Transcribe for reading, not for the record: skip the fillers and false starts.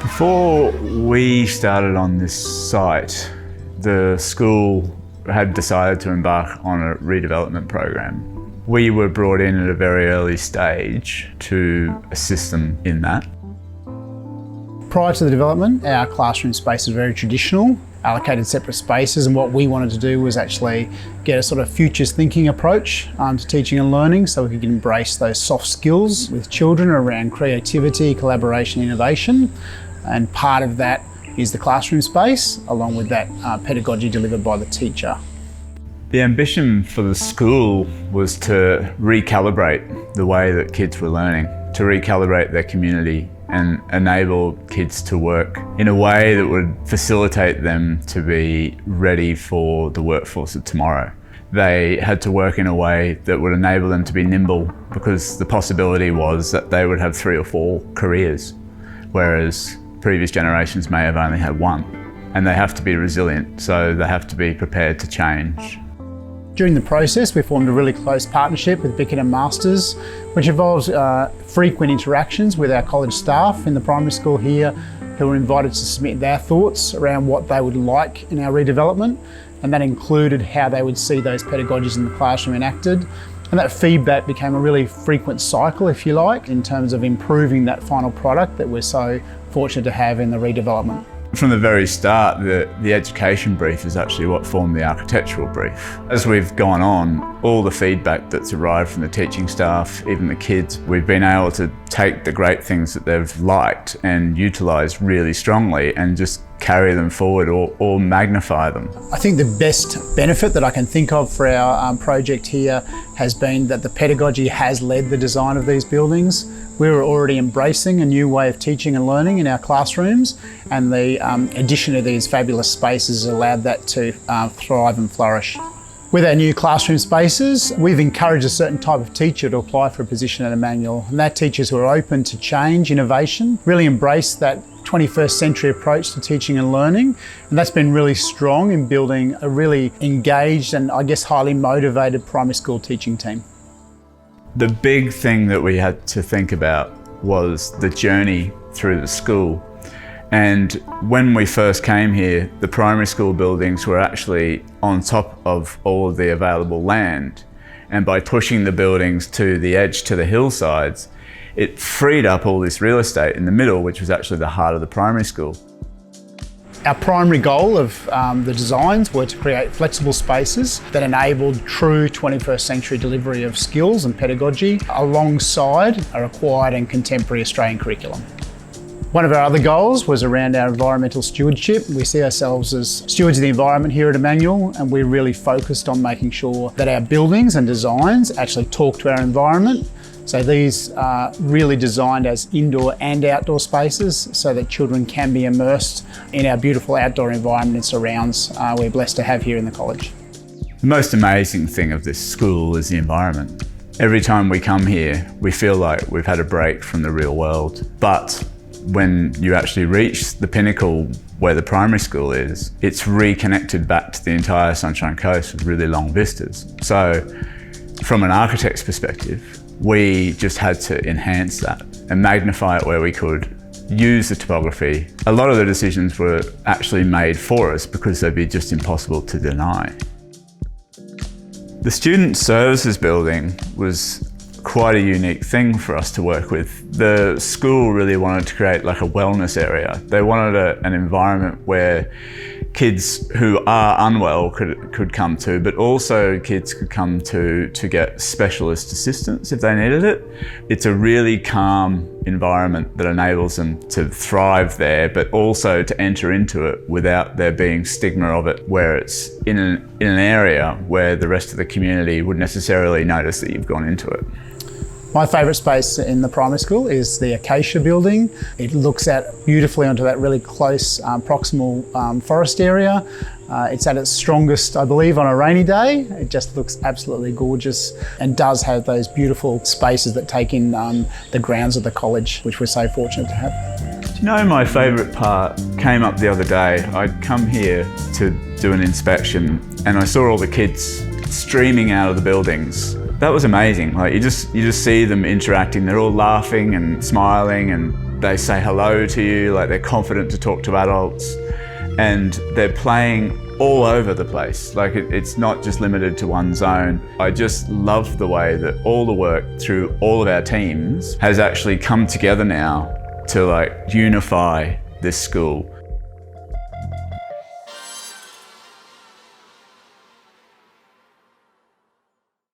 Before we started on this site, the school had decided to embark on a redevelopment program. We were brought in at a very early stage to assist them in that. Prior to the development, our classroom space was very traditional, allocated separate spaces, and what we wanted to do was actually get a sort of futures thinking approach to teaching and learning so we could embrace those soft skills with children around creativity, collaboration, innovation, and part of that is the classroom space, along with that pedagogy delivered by the teacher. The ambition for the school was to recalibrate the way that kids were learning, to recalibrate their community and enable kids to work in a way that would facilitate them to be ready for the workforce of tomorrow. They had to work in a way that would enable them to be nimble, because the possibility was that they would have 3 or 4 careers, whereas previous generations may have only had one. And they have to be resilient, so they have to be prepared to change. During the process, we formed a really close partnership with Bickerton Masters, which involves frequent interactions with our college staff in the primary school here, who were invited to submit their thoughts around what they would like in our redevelopment, and that included how they would see those pedagogies in the classroom enacted. And that feedback became a really frequent cycle, if you like, in terms of improving that final product that we're so fortunate to have in the redevelopment. From the very start, the education brief is actually what formed the architectural brief. As we've gone on, all the feedback that's arrived from the teaching staff, even the kids, we've been able to take the great things that they've liked and utilise really strongly and just carry them forward or magnify them. I think the best benefit that I can think of for our project here has been that the pedagogy has led the design of these buildings. We were already embracing a new way of teaching and learning in our classrooms, and the addition of these fabulous spaces allowed that to thrive and flourish. With our new classroom spaces, we've encouraged a certain type of teacher to apply for a position at Immanuel, and they're teachers who are open to change, innovation, really embrace that 21st century approach to teaching and learning, and that's been really strong in building a really engaged and I guess highly motivated primary school teaching team. The big thing that we had to think about was the journey through the school. And when we first came here, the primary school buildings were actually on top of all of the available land. And by pushing the buildings to the edge, to the hillsides, it freed up all this real estate in the middle, which was actually the heart of the primary school. Our primary goal of the designs were to create flexible spaces that enabled true 21st century delivery of skills and pedagogy alongside a required and contemporary Australian curriculum. One of our other goals was around our environmental stewardship. We see ourselves as stewards of the environment here at Immanuel, and we're really focused on making sure that our buildings and designs actually talk to our environment. So these are really designed as indoor and outdoor spaces so that children can be immersed in our beautiful outdoor environment and surrounds we're blessed to have here in the college. The most amazing thing of this school is the environment. Every time we come here, we feel like we've had a break from the real world. But when you actually reach the pinnacle where the primary school is, it's reconnected back to the entire Sunshine Coast with really long vistas. So from an architect's perspective, we just had to enhance that and magnify it where we could, use the topography. A lot of the decisions were actually made for us because they'd be just impossible to deny. The Student Services building was quite a unique thing for us to work with. The school really wanted to create like a wellness area. They wanted an environment where kids who are unwell could come to, but also kids could come to get specialist assistance if they needed it. It's a really calm environment that enables them to thrive there, but also to enter into it without there being stigma of it, where it's in an area where the rest of the community would necessarily notice that you've gone into it. My favourite space in the primary school is the Acacia building. It looks out beautifully onto that really close proximal forest area. It's at its strongest, I believe, on a rainy day. It just looks absolutely gorgeous and does have those beautiful spaces that take in the grounds of the college, which we're so fortunate to have. Do you know, my favourite part came up the other day. I'd come here to do an inspection and I saw all the kids streaming out of the buildings. That was amazing. Like you just see them interacting. They're all laughing and smiling, and They say hello to you, like they're confident to talk to adults, and they're playing all over the place. Like it's not just limited to one zone. I just love the way that all the work through all of our teams has actually come together now to like unify this school.